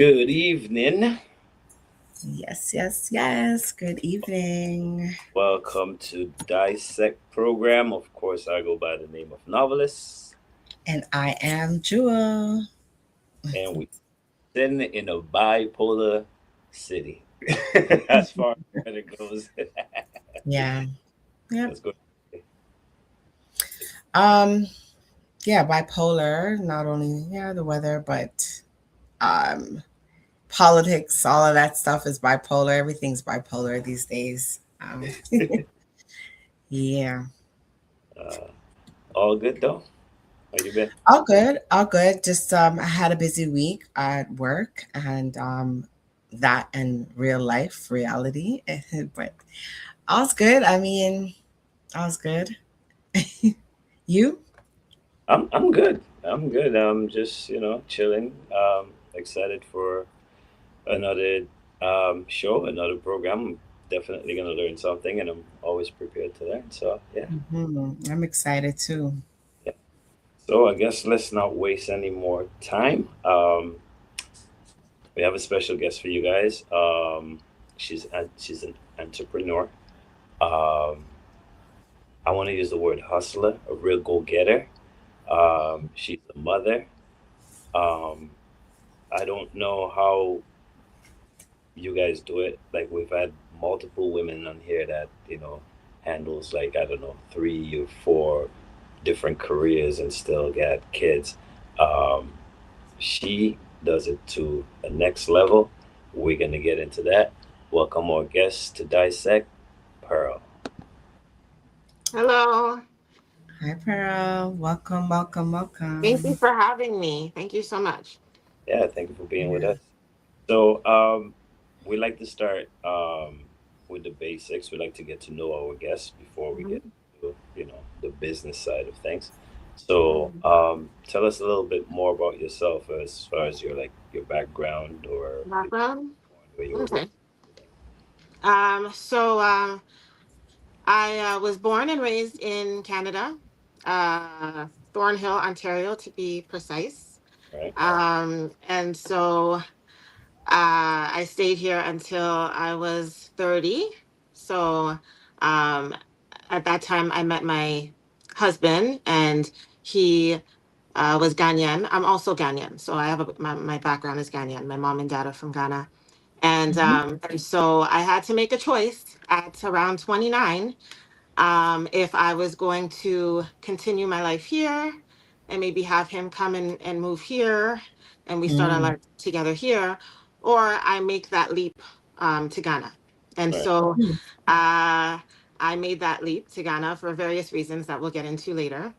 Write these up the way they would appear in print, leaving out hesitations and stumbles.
Good evening. Yes, yes, yes. Good evening. Welcome to Dissect program. Of course, I go by the name of Novelist, And I am Jewel. and we sitting in a bipolar city. As far as it goes, Yeah. Yep. let's go. Um, yeah, bipolar, not only the weather, but um politics, all of that stuff is bipolar. Everything's bipolar these days. Yeah. Uh, all good though. How you been? All good, all good. Just I had a busy week at work and that and real life reality. But all's good. I mean, all's good. You? I'm good. I'm good. I'm just chilling. Excited for another show, another program. I'm definitely gonna learn something, and I'm always prepared to learn. So yeah. I'm excited too. Yeah. So I guess let's not waste any more time. We have a special guest for you guys. She's an entrepreneur. Um, I want to use the word hustler, a real go-getter. She's a mother. Um, I don't know how you guys do it. Like we've had multiple women on here that handles like I don't know 3 or 4 different careers and still get kids. Um, She does it to a next level. We're gonna get into that. Welcome our guests to Dissect, Pearl. Hello. Hi, Pearl. Welcome, welcome, Thank you welcome. for having me. Thank you so much. Yeah, thank you for being with Yeah. us. So, we like to start with the basics. We like to get to know our guests before we get Mhm. to the business side of things. So, Mhm. tell us a little bit more about yourself as far as your background or Background? where you were born. Okay. So I was born and raised in Canada, uh, Thornhill, Ontario, to be precise. Right? And so I stayed here until I was 30. So um, at that time, I met my husband, and he was Ghanaian. I'm also Ghanaian, so I have my background is Ghanaian. My mom and dad are from Ghana, Mhm. and so I had to make a choice at around 29 if I was going to continue my life here and maybe have him come and move here, and we start our Mm. life together here, or I make that leap to Ghana. And Right. so uh, I made that leap to Ghana for various reasons that we'll get into later,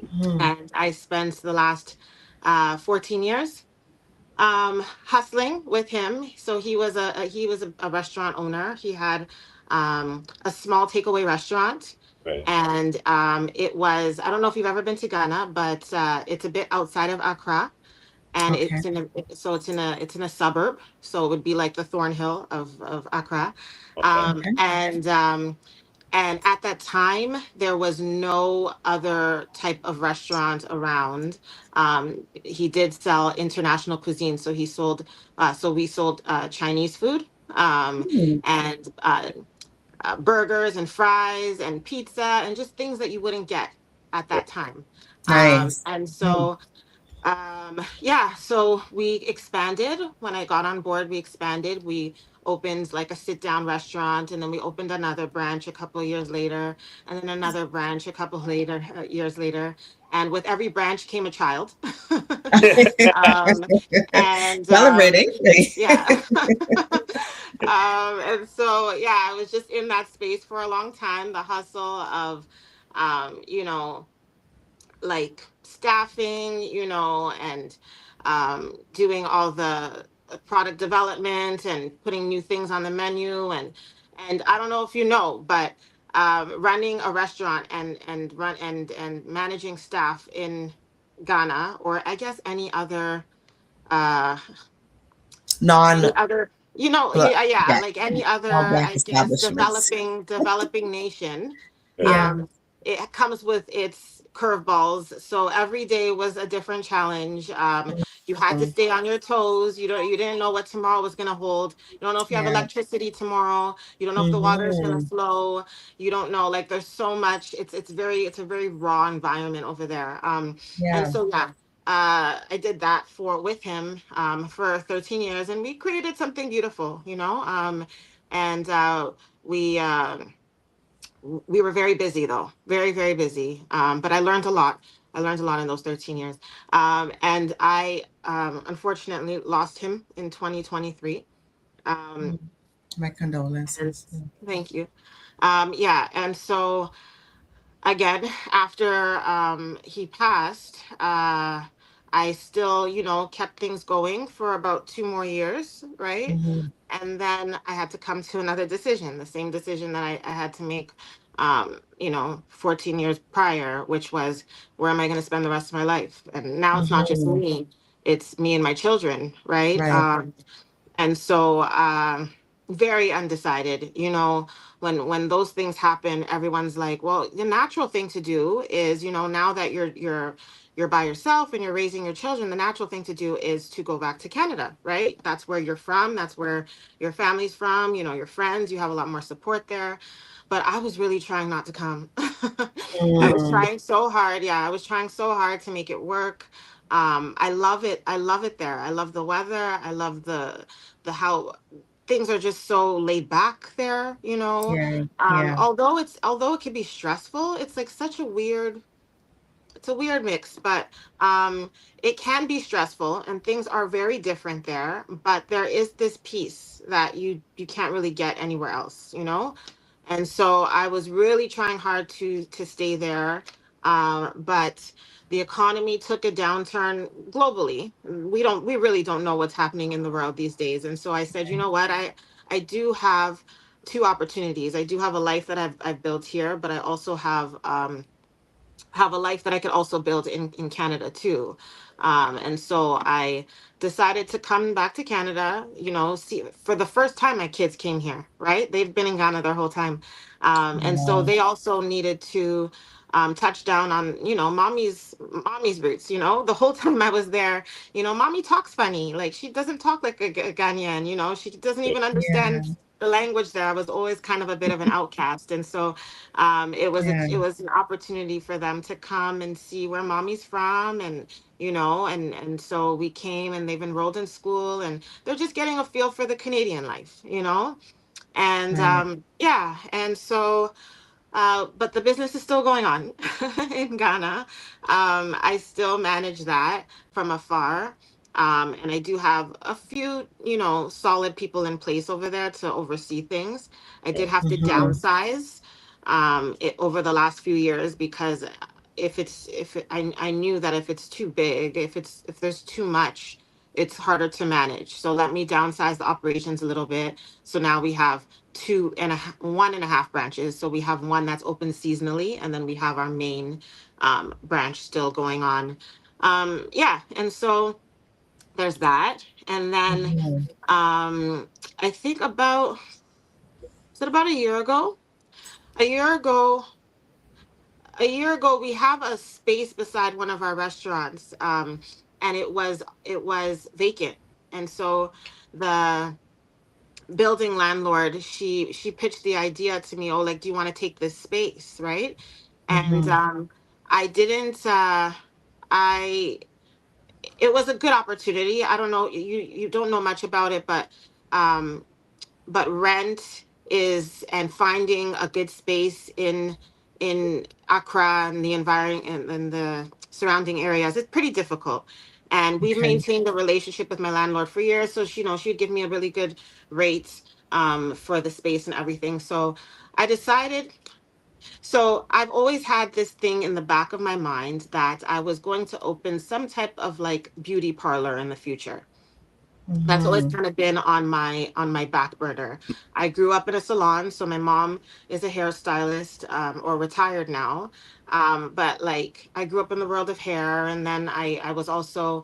Mm. and I spent the last 14 years hustling with him. So he was a restaurant owner. He had a small takeaway restaurant, Right. and it was, I don't know if you've ever been to Ghana, but it's a bit outside of Accra, and Okay. it's in a suburb, so it would be like the Thornhill of Accra. Okay. um, Okay. and um, and at that time, there was no other type of restaurant around. He did sell international cuisine, so we sold Chinese food, Mm. and burgers and fries and pizza and just things that you wouldn't get at Right. that time. Nice. And Mm. so yeah, so we expanded. When I got on board, we expanded. We opened like a sit down restaurant, and then we opened another branch a couple of years later, and then another branch a couple years later. And with every branch came a child. um, and Celebrating. yeah. And so, yeah, I was just in that space for a long time, the hustle of, you know, like staffing, and doing all the product development and putting new things on the menu, and I don't know if you know, but running a restaurant and managing staff in Ghana, or I guess uh Non any other, yeah, yeah, like any other, all black I guess, establishments. developing nation. Right. Yeah. It comes with its curveballs. So every day was a different challenge. You had to Mhm. stay on your toes. You didn't know what tomorrow was going to hold. You don't know if you have Yeah. electricity tomorrow. You don't know if the water is going to Mhm. flow. You don't know, like, there's so much. It's a very raw environment over there. And Yeah. so yeah, I did that for with him for 13 years, and we created something beautiful, and we were very busy, though, very, very busy. But I learned a lot. I learned a lot in those 13 years. And I unfortunately lost him in 2023. Um, Mm. My and condolences. thank you. Yeah, and so again, after he passed, I still, kept things going for about 2 more years, right? Mm-hmm. And then I had to come to another decision, the same decision that I had to make, 14 years prior, which was, where am I going to spend the rest of my life? And now it's not just Mm-hmm. me, it's me and my children, right? Right. And so very undecided, when those things happen, everyone's like, well, the natural thing to do is, now that you're by yourself and you're raising your children, the natural thing to do is to go back to Canada, right? That's where you're from, that's where your family's from, your friends, you have a lot more support there. But I was really trying not to come. I was Mm. trying so hard. Yeah, I was trying so hard to make it work. I love it. I love it there. I love the weather. I love the how things are just so laid back there, Yeah. Yeah. although it can be stressful, it's like such a weird it's a weird mix, but it can be stressful, and things are very different there, but there is this peace that you can't really get anywhere else, and so I was really trying hard to stay there. But the economy took a downturn globally. We really don't know what's happening in the world these days. And so I said, you know what? I do have two opportunities. I do have a life that I've built here, but I also have a life that I could also build in Canada too. And so I decided to come back to Canada, see, for the first time my kids came here, right? They've been in Ghana their whole time. And so Wow. they also needed to touch down on, mommy's roots, the whole time I was there, mommy talks funny. Like, she doesn't talk like a Ghanaian, she doesn't even understand Yeah. the language there. I was always kind of a bit of an outcast. And so Yeah. it was an opportunity for them to come and see where mommy's from, and and so we came, and they've enrolled in school, and they're just getting a feel for the Canadian life, and Right. yeah, and so but the business is still going on in Ghana. I still manage that from afar. And I do have a few, solid people in place over there to oversee things. I did have to Mm-hmm. downsize over the last few years, because I knew that if it's too big, if there's too much, it's harder to manage. So let me downsize the operations a little bit. So now we have 1.5 branches. So we have one that's open seasonally, and then we have our main branch still going on. Yeah, and so there's that. And then Mm-hmm. I think about is it about a year ago? A year ago, a year ago, we have a space beside one of our restaurants, and it was vacant, and so the building landlord, she pitched the idea to me, oh, like, do you want to take this space, right? And Mm-hmm. I didn't I it was a good opportunity. I don't know, you don't know much about it, um rent is, and finding a good space in Accra and the environment, and the surrounding areas, it's pretty difficult. And we've Okay. maintained a relationship with my landlord for years, so she'd give me a really good rate for the space and everything. So I decided. So I've always had this thing in the back of my mind that I was going to open some type of, like, beauty parlor in the future. That's always Mm-hmm. kind of been on my back burner. I grew up in a salon, so my mom is a hairstylist, or retired now. But, like, I grew up in the world of hair, and then I was also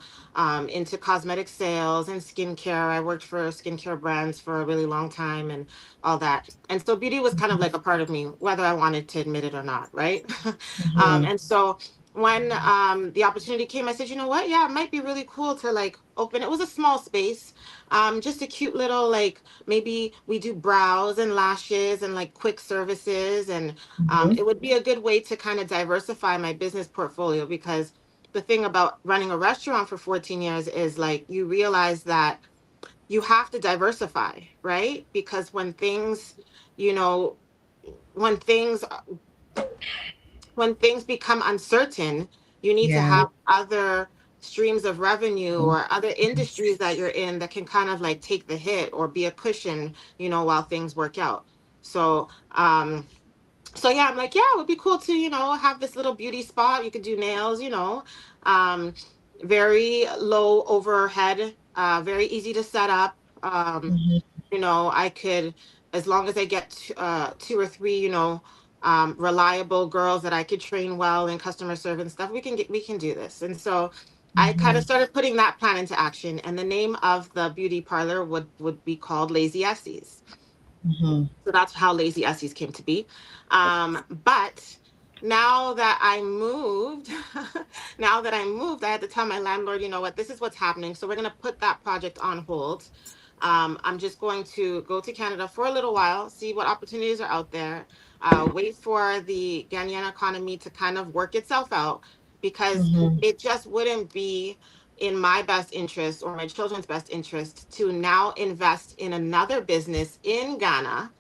into cosmetic sales and skincare. I worked for skincare brands for a really long time, and all that. And so beauty was kind of like a part of me, whether I wanted to admit it or not, right? Mm-hmm. And so when the opportunity came, I said, you know what? Yeah, it might be really cool to like open. It was a small space, just a cute little like maybe we do brows and lashes and like quick services, and Mhm. it would be a good way to kind of diversify my business portfolio because the thing about running a restaurant for 14 years is like you realize that you have to diversify, right? Because you know, when things when things become uncertain, you need to Yeah. have other streams of revenue Mhm. or other industries that you're in that can kind of like take the hit or be a cushion, while things work out. So, yeah, I'm like, yeah, it would be cool to, have this little beauty spot. You could do nails, um, very low overhead, very easy to set up. Mhm. I could, as long as I get two or three, reliable girls that I could train well in customer service and stuff, we can do this. And so I kind of Mhm. started putting that plan into action. And the name of the beauty parlor would be called Lazy Essie. Mhm. So that's how Lazy Essies came to be. But now that I moved, I had to tell my landlord, you know what, this is what's happening. So we're going to put that project on hold. I'm just going to go to Canada for a little while, see what opportunities are out there, wait for the Ghanaian economy to kind of work itself out because Mhm. it just wouldn't be in my best interest or my children's best interest to now invest in another business in Ghana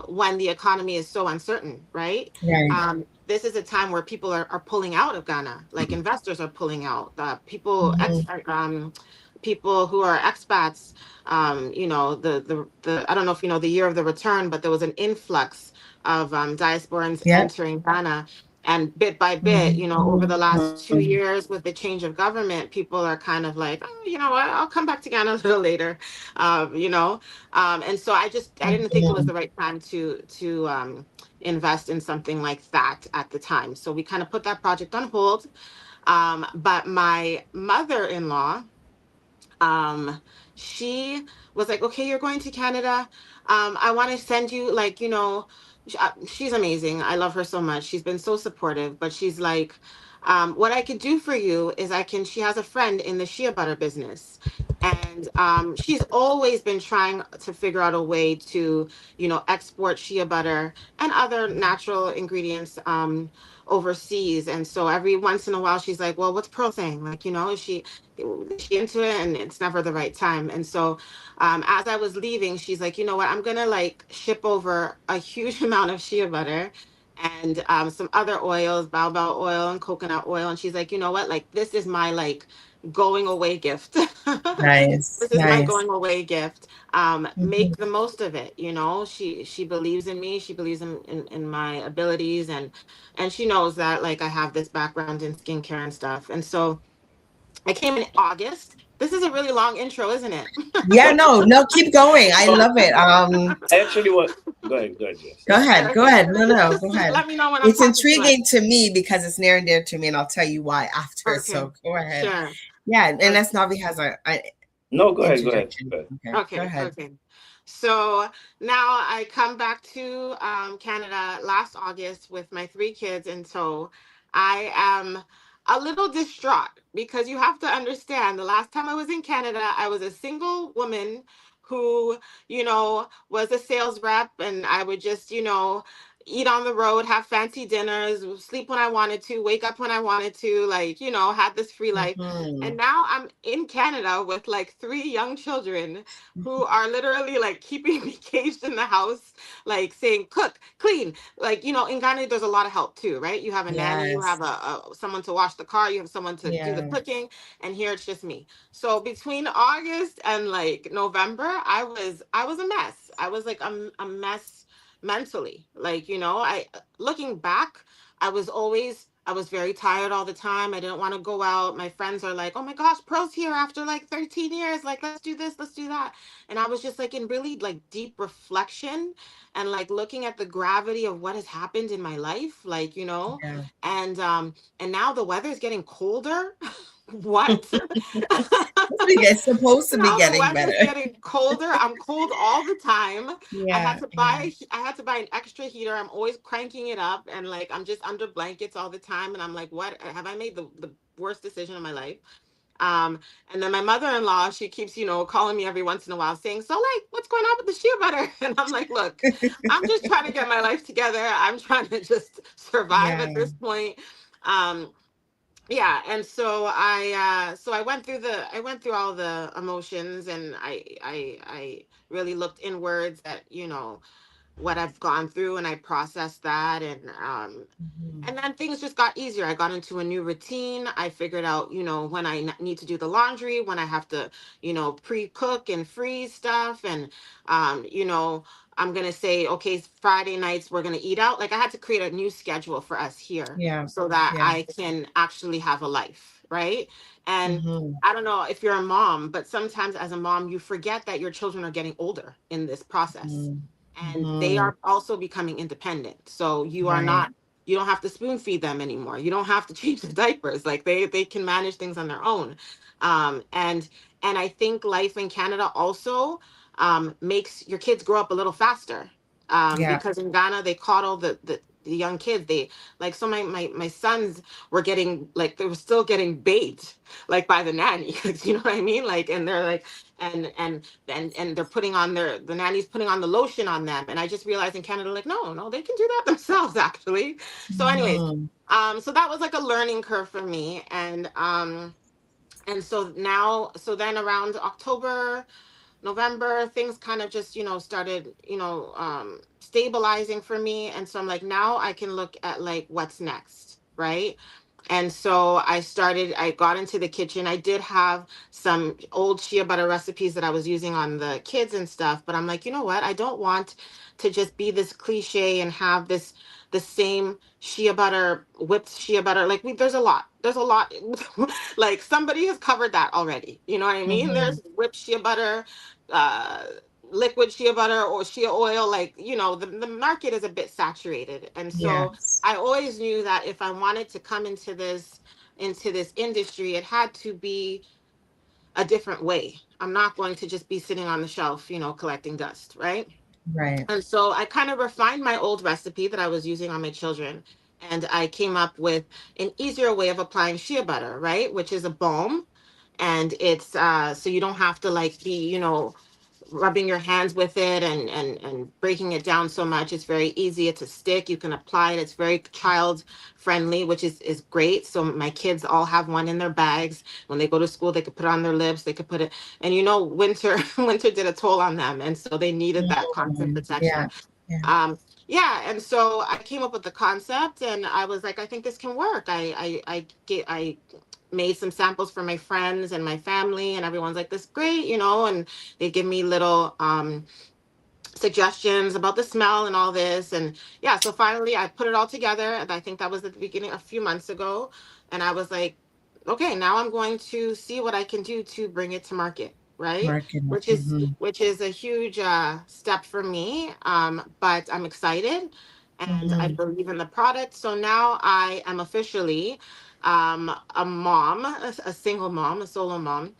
when the economy is so uncertain, right? Right. This is a time where people are pulling out of Ghana, like investors are pulling out. Mhm. People who are expats, I don't know if you know the year of the return, but there was an influx of diasporans Yep. entering Ghana. And bit by bit, over the last two Mhm. years with the change of government, people are kind of like, oh, you know what, I'll come back to Ghana a little later, you know. And so I didn't think it was Mhm. the right time to invest in something like that at the time. So we kind of put that project on hold. But my mother-in-law, um she was like, okay, you're going to Canada, I want to send you, like, she's amazing, I love her so much, she's been so supportive, but she's like, what I could do for you is she has a friend in the shea butter business, and she's always been trying to figure out a way to export shea butter and other natural ingredients overseas. And so every once in a while she's like, well, what's Pearl saying, like, is she into it, and it's never the right time. And so as I was leaving, she's like, you know what, I'm gonna like ship over a huge amount of shea butter and some other oils, baobab oil and coconut oil. And she's like, you know what, like, this is my like going away gift. Nice. This is my Nice. going away gift. Mhm. Make the most of it. She believes in me, she believes in my abilities, and she knows that like I have this background in skincare and stuff. And so I came in August. This is a really long intro, isn't it? Yeah, no, no, keep going. I Well, love it. I actually want. Go ahead, Jess. Go ahead. Go Okay. ahead. No, no, go Just ahead. let me know when I'm It's talking too much. intriguing to me because it's near and dear to me, and I'll tell you why after. Okay. So go ahead. Sure. Yeah, and Okay. that's Navi has a No, go ahead. Go ahead. interjection. Go ahead. Okay, go Okay, ahead. okay. So now I come back to Canada last August with my three kids in tow. I am a little distraught because you have to understand the last time I was in Canada, I was a single woman who, was a sales rep, and I would just, eat on the road, have fancy dinners, sleep when I wanted to, wake up when I wanted to, like, had this free life. And Mhm. now I'm in Canada with like three young children who are literally like keeping me caged in the house, like saying, cook, clean. Like, in Ghana, there's a lot of help too, right? You have a nanny, you Yes. have someone to wash the car, you have someone to do the Yeah. cooking, and here it's just me. So between August and like November, I was a mess. I was like a mess mentally. Like, I looking back, I was very tired all the time. I didn't want to go out. My friends are like, "Oh my gosh, Pro's here after like 13 years. Like, let's do this, let's do that." And I was just like in really like deep reflection and like looking at the gravity of what has happened in my life, like, Yeah. and now the weather is getting colder. what? It's supposed to be Now the getting weather's better. getting colder. I'm cold all the time. Yeah, yeah. I had to buy an extra heater. I'm always cranking it up, and like I'm just under blankets all the time. And I'm like, what have I made the worst decision of my life? Um, and then my mother-in-law, she keeps, calling me every once in a while saying, so like, what's going on with the shea butter? And I'm like, look, I'm just trying to get my life together. I'm trying to just survive Yeah. at this point. Um, yeah, and so I went through all the emotions, and I really looked inwards at, what I've gone through, and I processed that, Mhm. and then things just got easier. I got into a new routine. I figured out, when I need to do the laundry, when I have to, pre-cook and freeze stuff. And, I'm going to say, okay, Friday nights, we're going to eat out. Like I had to create a new schedule for us here Yeah. so that Yeah. I can actually have a life. Right. And Hmm. I don't know if you're a mom, but sometimes as a mom, you forget that your children are getting older in this process, and they Hmm. are also becoming independent. So Right. you don't have to spoon feed them anymore. You don't have to change the diapers. Like they can manage things on their own. Um and and I think life in Canada also makes your kids grow up a little faster, Yeah. because in Ghana they coddle the young kids. They like, so my sons were getting, like, they were still getting bathed like by the nanny. You know what I mean? Like, and they're like, and they're putting on the nanny's putting on the lotion on them. And I just realized in Canada, like, no, they can do that themselves, actually. So anyways, Hmm. so that was like a learning curve for me. And so now, so then around October, November, things kind of just, started, stabilizing for me. And so I'm like, now I can look at like what's next, right? And so I got into the kitchen. I did have some old shea butter recipes that I was using on the kids and stuff, but I'm like, you know what? I don't want to just be this cliche and have the same shea butter, whipped shea butter. Like, there's a lot. Like, somebody has covered that already. You know what I mean? Hmm. There's whipped shea butter, uh, liquid shea butter, or shea oil. Like, the market is a bit saturated. And so Yes. I always knew that if I wanted to come into this industry, it had to be a different way. I'm not going to just be sitting on the shelf, collecting dust, right? Right. And so I kind of refined my old recipe that I was using on my children, and I came up with an easier way of applying shea butter, right? Which is a balm, and it's so you don't have to like be, rubbing your hands with it and breaking it down so much. It's very easy. It's a stick. You can apply it. It's very child friendly, which is great. So my kids all have one in their bags. When they go to school, they could put it on their lips. They could put it, and winter winter did a toll on them, and so they needed that constant Mhm. protection. Yeah. Yeah. Yeah, and so I came up with the concept, and I was like, I think this can work. I made some samples for my friends and my family, and everyone's like, this is great, and they give me little suggestions about the smell and all this. And yeah, so finally I put it all together, and I think that was at the beginning a few months ago. And I was like, okay, now I'm going to see what I can do to bring it to market, right? Marketing. Which is a huge step for me, but I'm excited, and I Hmm. believe in the product. So now I am officially a mom, a single mom, a solo mom,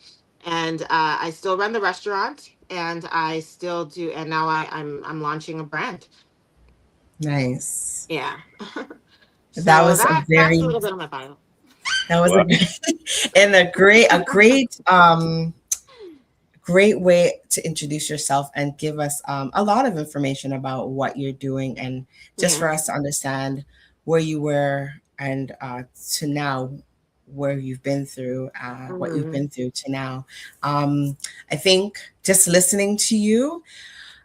and I still run the restaurant, and I still do. And now I'm launching a brand. Nice. Yeah. That So was a that's a very little bit of my bio. that was a Wow. great and a great way to introduce yourself and give us a lot of information about what you're doing, and just Yeah. for us to understand where you were and to now where you've been through, what you've Hmm. been through to now. um, I think just listening to you,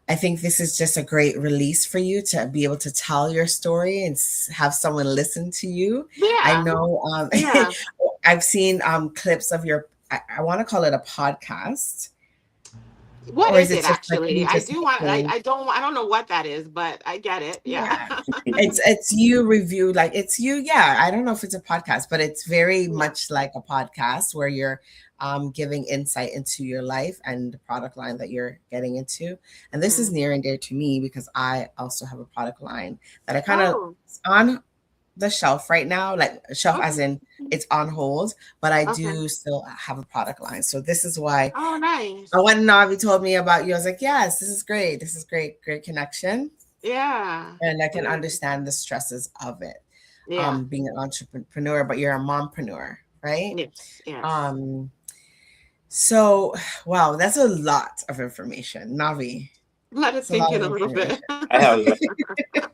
I think this is just a great release for you to be able to tell your story and have someone listen to you. I Yeah. know Yeah. I've seen clips of your, I want to call it a podcast, What or is is it it just like actually? you I just do want. making? I don't know what that is, but I get it. Yeah. Yeah. It's you review, like it's you. Yeah. I don't know if it's a podcast, but it's very Yeah. much like a podcast where you're giving insight into your life and the product line that you're getting into. And this is Mhm. near and dear to me because I also have a product line that I kind of Oh. on the shelf right now, like shelf as Okay. in it's on hold, but I Okay. do still have a product line. So this is why Oh, when nice. Navi told me about you, I was like, yes, this is great. This is great, great connection. Yeah. And I can Yeah. understand the stresses of it. Yeah. Being an entrepreneur, but you're a mompreneur, right? Yes. Yes. Um, so wow, that's a lot of information. Navi. Let it It's a lot sink in of a little bit. information. I have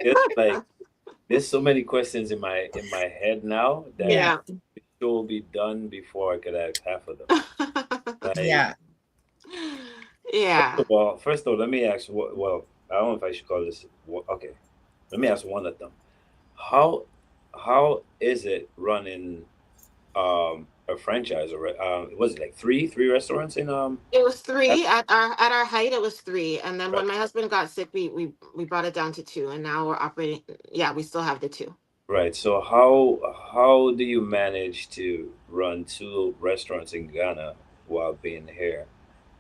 it's like there's so many questions in my head now that Yeah, Yeah. the show will be done before I could ask half of them. Like yeah. Yeah. first of all, let me ask. Well, I don't know if I should call this. Okay, let me ask one of them. How how is it running a franchise? Or was it like three restaurants in It was At- three at our height. It was three, and then when right, my husband got sick, we brought it down to two, and now we're operating. Yeah, we still have the two. right. So how do you manage to run two restaurants in Ghana while being here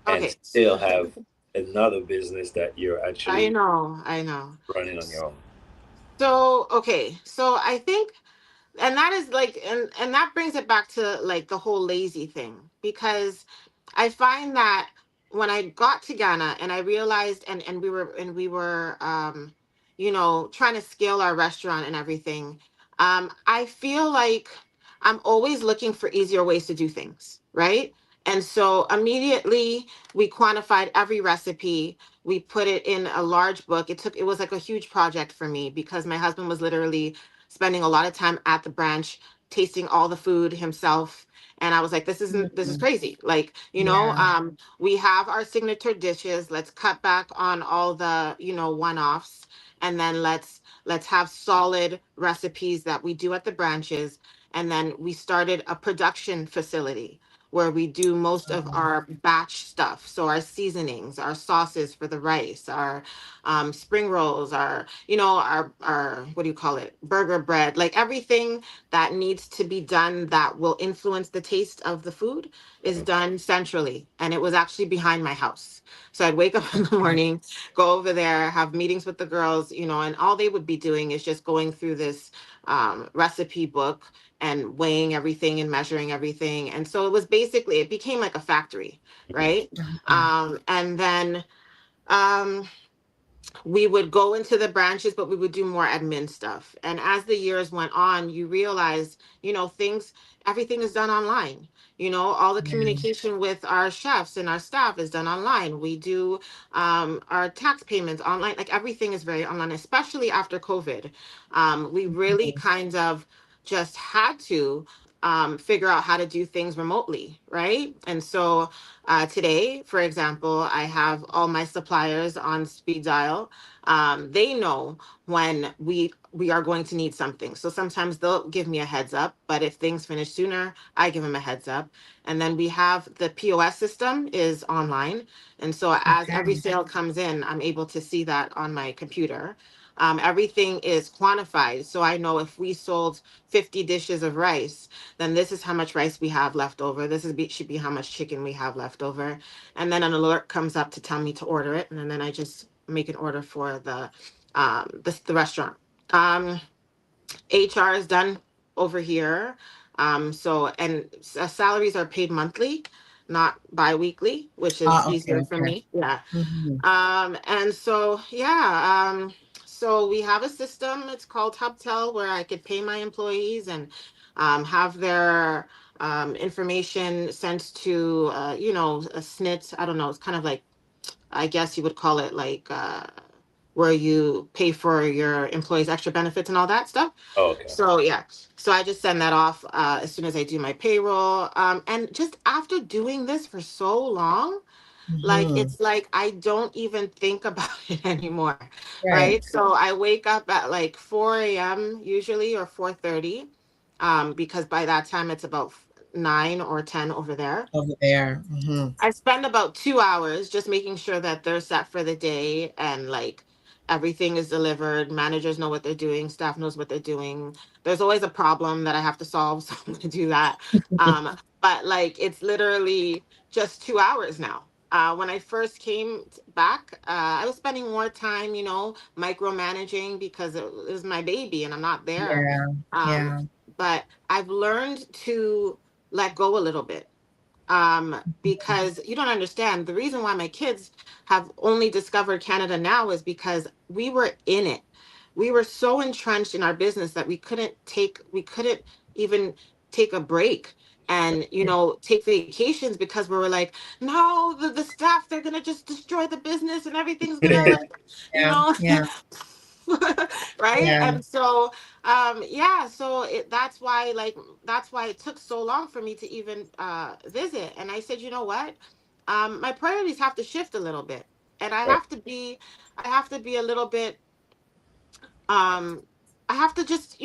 and Okay. still have another business that you're I actually know. I know. running on your own? So okay. So I think, and that is like, and that brings it back to like the whole lazy thing, because I find that when I got to Ghana and I realized, and we were trying to scale our restaurant and everything, I feel like I'm always looking for easier ways to do things, right? And so immediately we quantified every recipe. We put it in a large book. It was like a huge project for me because my husband was literally spending a lot of time at the branch, tasting all the food himself. And I was like, this is Mhm. crazy. Like, Yeah. we have our signature dishes. Let's cut back on all the, one-offs. And then let's have solid recipes that we do at the branches. And then we started a production facility where we do most of our batch stuff. So our seasonings, our sauces for the rice, our spring rolls, our what do you call it, burger bread, like everything that needs to be done that will influence the taste of the food is Mhm. done centrally. And it was actually behind my house. So I'd wake up in the morning, go over there, have meetings with the girls, and all they would be doing is just going through this recipe book and weighing everything and measuring everything. And so it became like a factory, Mhm. right? Mhm. And then um, we would go into the branches, but we would do more admin stuff. And as the years went on, you realize, everything is done online. All the Yeah. communication with our chefs and our staff is done online. We do our tax payments online. Like everything is very online, especially after COVID. We really Mhm. kind of just had to figure out how to do things remotely, right? And so today, for example, I have all my suppliers on speed dial. They know when we are going to need something. So sometimes they'll give me a heads up, but if things finish sooner, I give them a heads up. And then we have the POS system is online. And so as every Okay. sale comes in, I'm able to see that on my computer. Everything is quantified. So I know if we sold 50 dishes of rice, then this is how much rice we have left over. Should be how much chicken we have left over. And then an alert comes up to tell me to order it. And then I just make an order for the restaurant. Um, HR is done over here. Salaries are paid monthly, not bi-weekly, which is Okay, easier for okay. me. Yeah. Mhm. And so yeah, so we have a system, it's called HubTel, where I could pay my employees and have their information sent to a SNIT. I don't know, it's kind of like, I guess you would call it like where you pay for your employees' extra benefits and all that stuff. Oh, okay. So yeah, so I just send that off as soon as I do my payroll. And just after doing this for so long, like Mhm. it's like I don't even think about it anymore, Right. right? So I wake up at like 4 a.m. usually, or 4:30, because by that time it's about 9 or 10 over there. Over there. Mhm. I spend about 2 hours just making sure that they're set for the day and like everything is delivered. Managers know what they're doing, staff knows what they're doing. There's always a problem that I have to solve, so I'm gonna do that. But like it's literally just 2 hours now. When I first came back, I was spending more time, micromanaging because it was my baby and I'm not there. Yeah. Um, Yeah. but I've learned to let go a little bit, because you don't understand. The reason why my kids have only discovered Canada now is because we were in it. We were so entrenched in our business that we couldn't even take a break and take vacations, because we were like, no, the staff, they're gonna just destroy the business and everything's gonna, like, you Yeah. know Yeah. right. Yeah. And so yeah, so that's why, like, that's why it took so long for me to even visit. And I said, you know what, my priorities have to shift a little bit, and Right. I have to be a little bit, um I have to just,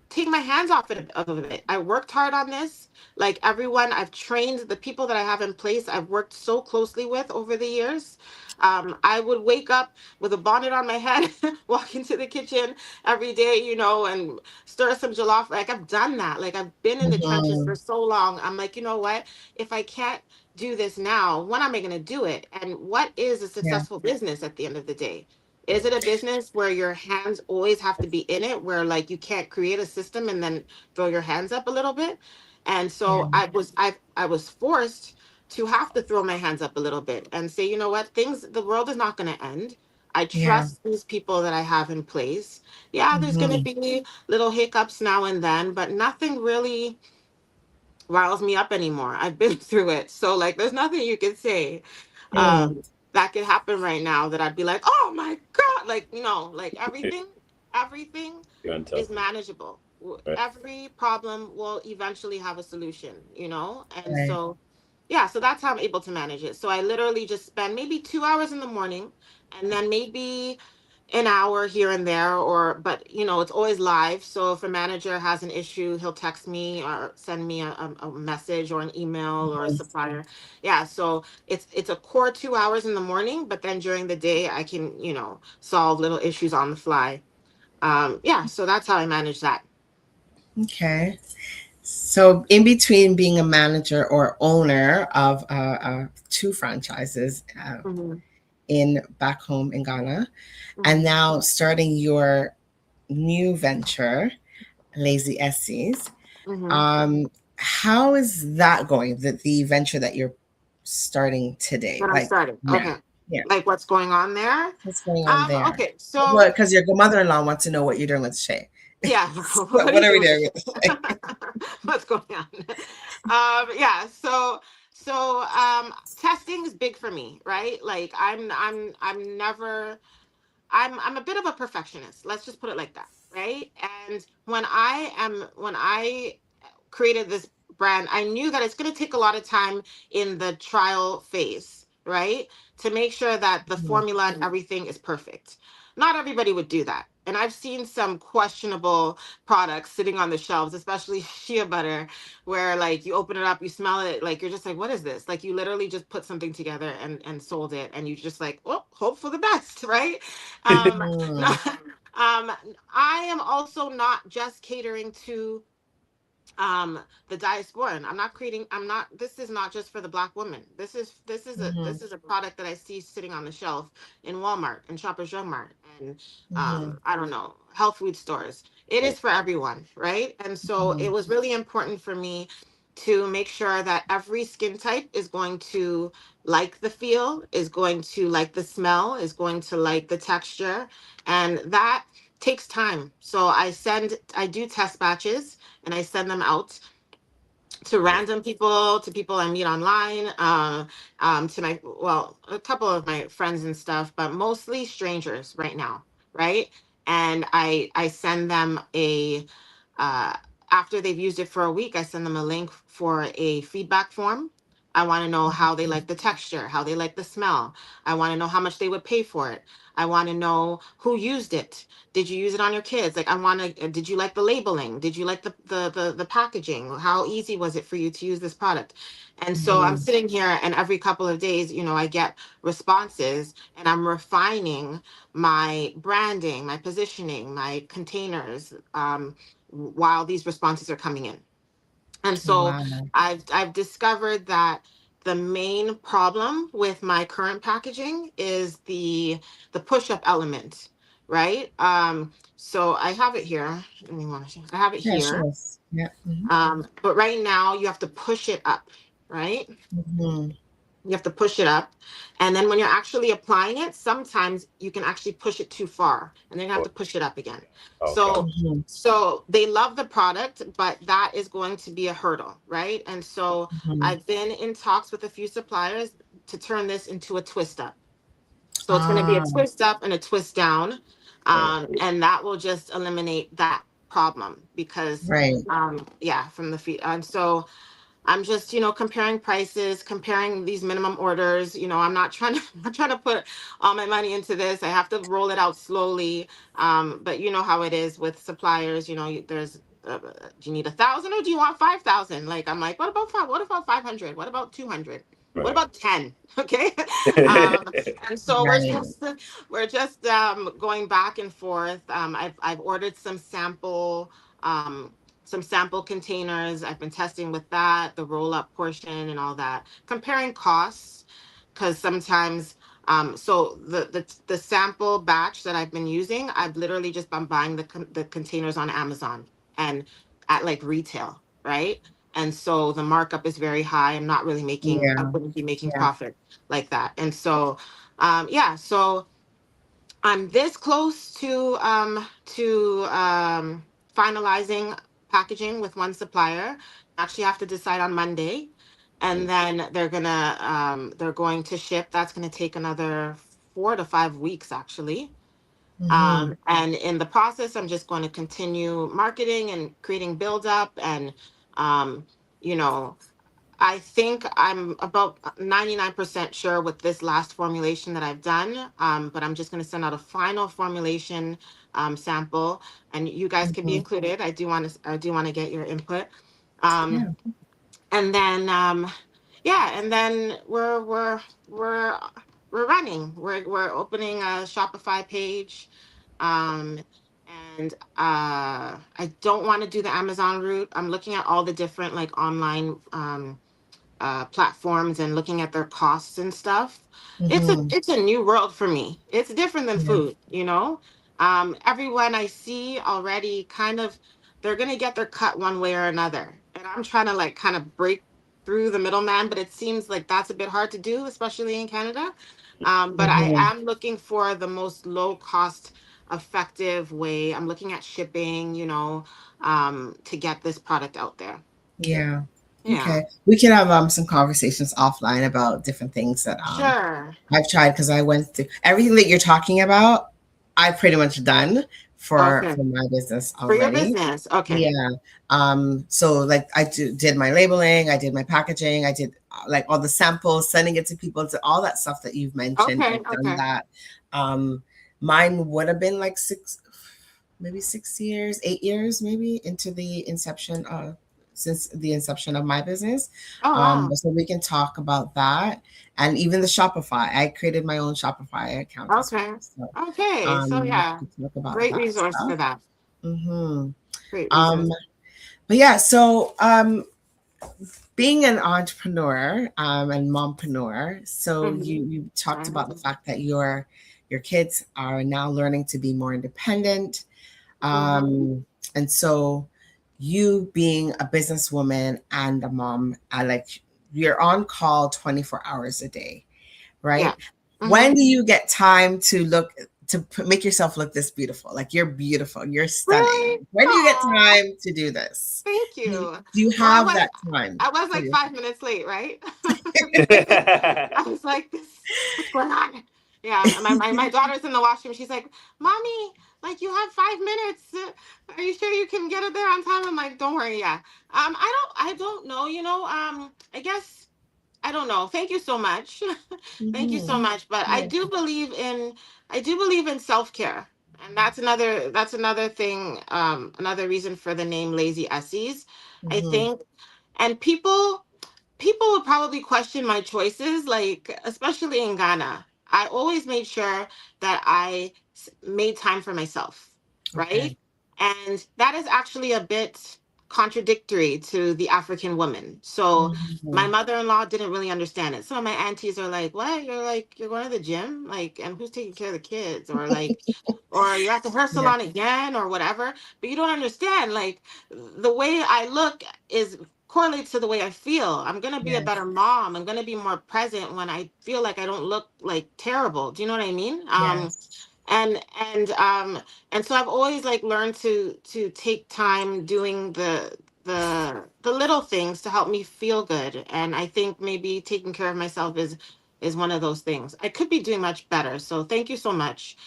take my hands off it of it. I worked hard on this. Like everyone, I've trained the people that I have in place. I've worked so closely with over the years. I would wake up with a bonnet on my head, walk into the kitchen every day, and stir some jollof. Like I've done that. Like I've been in the trenches Hmm. for so long. I'm like, you know what? If I can't do this now, when am I going to do it? And what is a Yeah. successful business at the end of the day? Is it a business where your hands always have to be in it, where like you can't create a system and then throw your hands up a little bit? And Yeah. so I was forced to have to throw my hands up a little bit and say, you know what, the world is not going to end. I Yeah. trust these people that I have in place. Yeah, there's going to Hmm. be little hiccups now and then, but nothing really riles me up anymore. I've been through it. So like there's nothing you can say Mm. that could happen right now that I'd be like, "Oh my God." Like, no, like everything You're on top. is manageable. Right. Every problem will eventually have a solution, And Right. so yeah, so that's how I'm able to manage it. So I literally just spend maybe 2 hours in the morning, and then maybe an hour here and there, but it's always live. So if a manager has an issue, he'll text me or send me a message or an email or a Mhm. supplier. Yeah, so it's a core 2 hours in the morning, but then during the day I can, solve little issues on the fly. Yeah, so that's how I manage that. Okay. So, in between being a manager or owner of two franchises Hmm. in back home in Ghana, and Hmm. now starting your new venture, Lazy Essies, Hmm. um, how is that going? The venture that you're starting today, But I'm like starting. now, Okay. yeah, Like what's going on there? what's going on there? Okay, so Well, because your mother-in-law wants to know what you're doing with Shay. yeah, So what are what you are we doing? doing with Shay? What's going on? Yeah, testing is big for me, right? Like I'm never I'm a bit of a perfectionist. Let's just put it like that, right? And when I created this brand, I knew that it's going to take a lot of time in the trial phase, right? To make sure that the Mhm. formula and everything is perfect. Not everybody would do that. And I've seen some questionable products sitting on the shelves, especially shea butter, where like you open it up, you smell it, like you're just like, what is this? Like you literally just put something together and sold it, and you just like, well, hope for the best, right? No, Mhm. I am also not just catering to the diasporan. I'm not This is not just for the black woman. Mhm. This is a product that I see sitting on the shelf in Walmart and Shoppers Drug Mart and Mhm. I don't know, health food stores. It Right. is for everyone, right? And so it Mhm. was really important for me to make sure that every skin type is going to like the feel, is going to like the smell, is going to like the texture, and that takes time. So I do test batches and I send them out to Right. random people, to people I meet online, to a couple of my friends and stuff, but mostly strangers right now, right? And I send them uh, after they've used it for a week, I send them a link for a feedback form. I want to know how they like the texture, how they like the smell. I want to know how much they would pay for it. I want to know who used it. Did you use it on your kids? Like I want to did you like the labeling? Did you like the packaging? How easy was it for you to use this product? And so I'm Mhm. sitting here and every couple of days, I get responses and I'm refining my branding, my positioning, my containers, while these responses are coming in. And so Wow. I've discovered that the main problem with my current packaging is the push up element, right? So I have it here. Let me want to. I have it Yeah, here. sure. Yeah. But right now you have to push it up, right? Mm-hmm. You have to push it up. And then when you're actually applying it, sometimes you can actually push it too far and then you have to push it up again. Okay. So Mm-hmm. so they love the product, but that is going to be a hurdle, right? And so Mm-hmm. I've been in talks with a few suppliers to turn this into a twist up. So it's going to be a Ah, twist up and a twist down. Mm. And that will just eliminate that problem because right. yeah, from the feet. And so I'm just, comparing prices, comparing these minimum orders. I'm not trying to I'm not trying to put all my money into this. I have to roll it out slowly. But you know how it is with suppliers. There's do you need 1,000 or do you want 5,000? Like I'm like, what about five? What about 500? What about 200? What Right. about 10? Okay. um, and so we're Right. just we're just going back and forth. I've ordered some sample containers. I've been testing with that, the roll up portion and all that, comparing costs. Because sometimes, so the sample batch that I've been using, I've literally just been buying the containers on Amazon and at like retail, right? And so the markup is very high. I Yeah. wouldn't be making Yeah. profit like that. And so, yeah, so I'm this close to finalizing packaging with one supplier. Actually have to decide on Monday. And Mm. then they're going to ship. That's gonna take another 4 to 5 weeks actually. Mm-hmm. And in the process, I'm just going to continue marketing and creating build up and um, you know, I think I'm about 99% sure with this last formulation that I've done, but I'm just going to send out a final formulation sample, and you guys could be Mm-hmm. included. I do want to get your input, um, Yeah. and then yeah, and then we're we're running. We're opening a Shopify page, um, and I don't want to do the Amazon route. I'm looking at all the different like online platforms and looking at their costs and stuff. It's a Mm-hmm. it's a new world for me. It's different than Yeah. food. Everyone I see already kind of they're gonna get their cut one way or another, and I'm trying to like kind of break through the middleman, but it seems like that's a bit hard to do, especially in Canada. But I Mm-hmm. am looking for the most low cost effective way. I'm looking at shipping, to get this product out there. Yeah. Yeah. Okay. We can have some conversations offline about different things that Sure. I've tried because I went through everything that you're talking about. I've pretty much done Okay. for my business For your already. business. Okay. Yeah. So like did my labeling, I did my packaging, I did like all the samples, sending it to people, to all that stuff that you've mentioned. Okay. I've done Okay. that. Mine would have been like maybe 6 years, 8 years, maybe into the inception since the inception of my business. Oh, wow. So we can talk about that. And even the Shopify. I created my own Shopify account as well. Okay. So Okay. So, yeah, we can talk about great that resource for stuff. that. Hmm. Great Um, resource. but yeah, so being an entrepreneur and mompreneur, so Mm-hmm. you talked about the fact that your kids are now learning to be more independent, Mm-hmm. and so you being a businesswoman and a mom, like you're on call 24 hours a day, Yeah. right? Mm-hmm. When do you get time to make yourself look this beautiful? Like you're beautiful, you're Really? stunning. When do you get Oh, time to do this? thank Do you, you. do you Well, I have was that time I was for like yourself? 5 minutes late, right? I was like, what's going on? Yeah, my daughter's in the washroom. She's like, Mommy, like you have 5 minutes. Are you sure you can get it there on time? I'm like, don't worry, yeah. I don't know, I guess I don't know. Thank you so much. Thank you so Hmm. much. But Yeah. I do believe in self-care. And that's another thing, another reason for the name Lazy Essies. I Hmm. think and people would probably question my choices, like especially in Ghana. I always made sure that made time for myself, Okay. right? And that is actually a bit. contradictory to the African woman. So my Mhm. mother-in-law didn't really understand it. Some of my aunties are like, "What? You're like you're going to the gym? Like, and who's taking care of the kids?" Or like, or you're at the hair Yeah. salon again or whatever. But you don't understand, like, the way I look is correlates to the way I feel. I'm gonna be a Yes. better mom. I'm gonna be more present when I feel like I don't look like terrible. Do you know what I mean? Yes. And and um and so I've always like learned to take time doing the little things to help me feel good. And I think maybe taking care of myself is one of those things. I could be doing much better. So thank you so much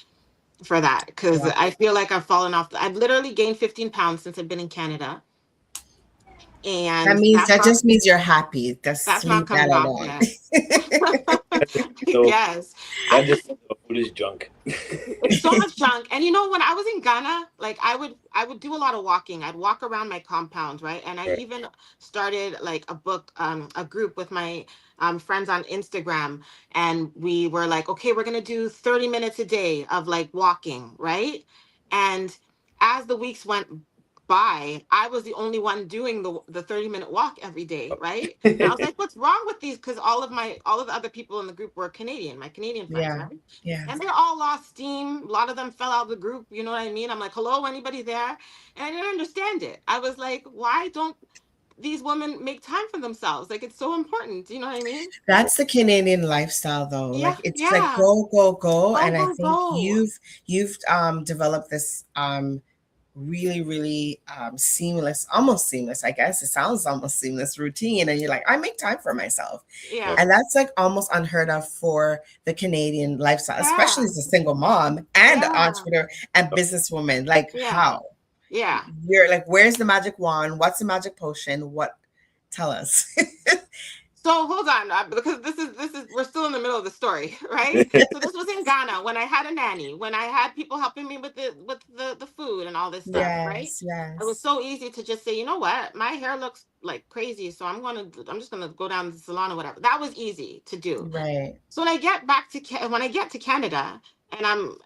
for that, because Wow. I feel like I've fallen off. I've literally gained 15 pounds since I've been in Canada, That and means that just means you're happy. Just that's not leave that coming off alone. yet. That's just so Yes, that I just just is so foolish junk. it's so much junk. And you know, when I was in Ghana, like I would do a lot of walking. I'd walk around my compound, right? And I Right. even started like a group with my friends on Instagram, and we were like, okay, we're gonna do 30 minutes a day of like walking, right? And as the weeks went by, I was the only one doing the 30-minute walk every day, right? And I was like, what's wrong with these? Because all of the other people in the group were Canadian, my Canadian friends, Yeah. right? Yeah. And they all lost steam. A lot of them fell out of the group. You know what I mean? I'm like, hello, anybody there? And I didn't understand it. I was like, why don't these women make time for themselves? Like, it's so important. You know what I mean? That's the Canadian lifestyle though. Yeah, Like it's like yeah. go, go, go. Go, And I go, think go. you've developed this really, really seamless, almost seamless, I guess. It sounds almost seamless routine. And you're like, I make time for myself. Yeah. Yeah, And that's like almost unheard of for the Canadian lifestyle, especially yeah, as a single mom and yeah, entrepreneur and businesswoman. Like yeah, how? yeah. You're like, where's the magic wand? What's the magic potion? What tell us? So hold on, because this is we're still in the middle of the story, right? So this was in Ghana when I had a nanny, when I had people helping me with the food and all this stuff, right? Yes, It was yes. so easy to just say, you know what, my hair looks like crazy, so I'm just gonna go down to the salon or whatever. That was easy to do. Right. So when I get to Canada, and I'm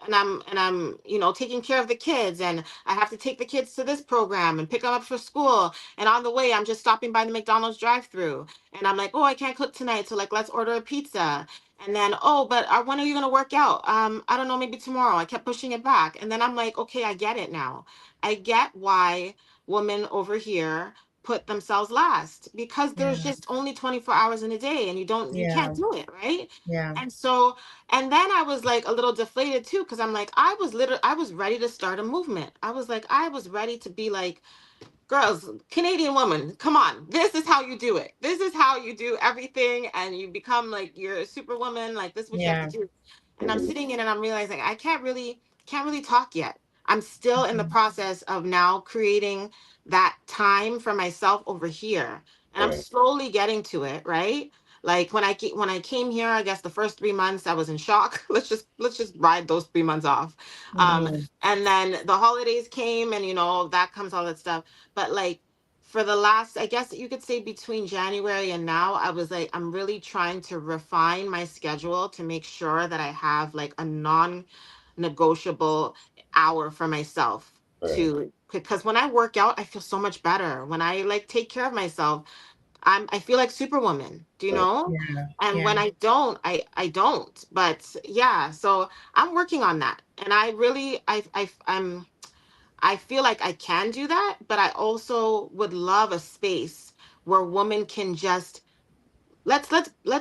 taking care of the kids, and I have to take the kids to this program and pick them up for school, and on the way I'm just stopping by the McDonald's drive-through, and I'm like, oh, I can't cook tonight, so like let's order a pizza. And then, oh, but when are you gonna work out? I don't know, maybe tomorrow. I kept pushing it back, and then I'm like, okay, I get it now. I get why women over here put themselves last, because there's Yeah. just only 24 hours in a day, and you Yeah. can't do it, right? Yeah. And so, and then I was like a little deflated too, because I'm like, I was ready to start a movement. I was ready to be like, girls, Canadian woman, come on. This is how you do it. This is how you do everything. And you become like, you're a superwoman. Like, this is what you have to Yeah. do. And I'm Mhm. sitting in and I'm realizing I can't really talk yet. I'm still in the Mhm. process of now creating that time for myself over here. And I'm Right. slowly getting to it, right? Like when I came here, I guess the first 3 months I was in shock. Let's just ride those 3 months off. Um, Mhm. and then the holidays came, and that comes all that stuff. But like for the last, I guess you could say, between January and now, I was like, I'm really trying to refine my schedule to make sure that I have like a non-negotiable hour for myself, Right. to because when I work out, I feel so much better. When I like take care of myself, I feel like superwoman, do you Right. know? Yeah. And Yeah. when I don't, I don't. But yeah, so I'm working on that. And I really I feel like I can do that, but I also would love a space where women can just let's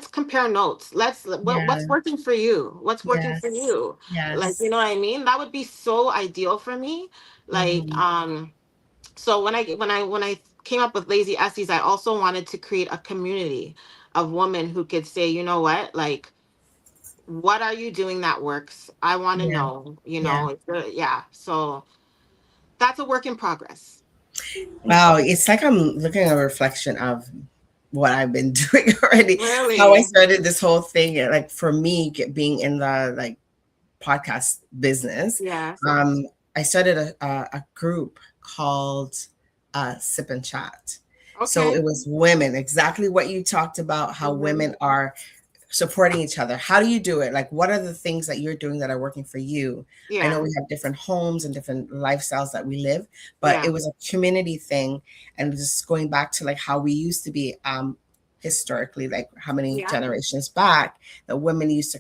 compare notes. What's Yeah. working for you? What's working for Yes. you? Like, you Yes. know what I mean? That would be so ideal for me. Like, Mhm. so when I came up with Lazy Esties, I also wanted to create a community of women who could say, you know what, like, what are you doing that works? I want to Yeah. know, Yeah. yeah. So that's a work in progress. Wow. It's like I'm looking at a reflection of what I've been doing already. How I Really? started this whole thing, like for me, being in the like podcast business. Yes, yes. Um, I started a group called Sip and Chat. So Okay. it was women, exactly what you talked about, how Mm-hmm. women are supporting each other. How do you do it? Like, what are the things that you're doing that are working for you? I know Yeah. we have different homes and different lifestyles that we live, but Yeah. it was a community thing. And just going back to like how we used to be, historically, like how many Yeah. generations back, that women used to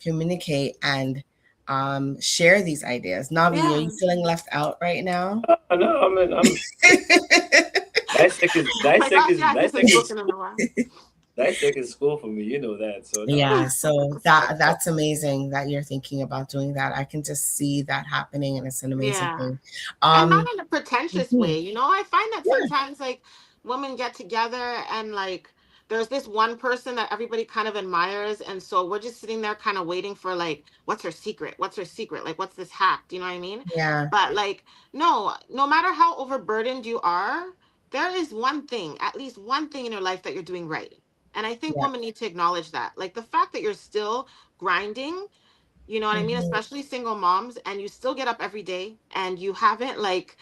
communicate and share these ideas. Navi, are you Yeah. feeling left out right now? No, I mean, I'm My gosh, yeah, he hasn't spoken in a while. dissect is school for me. You know that. So no, Yeah, so that's amazing that you're thinking about doing that. I can just see that happening, and it's an amazing Yeah. thing. And not Um, in a pretentious mhm, way. You know, I find that yeah, sometimes like women get together and like there's this one person that everybody kind of admires, and so we're just sitting there kind of waiting for like what's her secret? What's her secret? Like what's this hack? Do you know what I mean? yeah, But like no, no matter how overburdened you are, there is one thing, at least one thing in your life that you're doing right. And I think yeah, women need to acknowledge that. Like the fact that you're still grinding, you know what I mean? mhm, Especially single moms, and you still get up every day and you haven't like,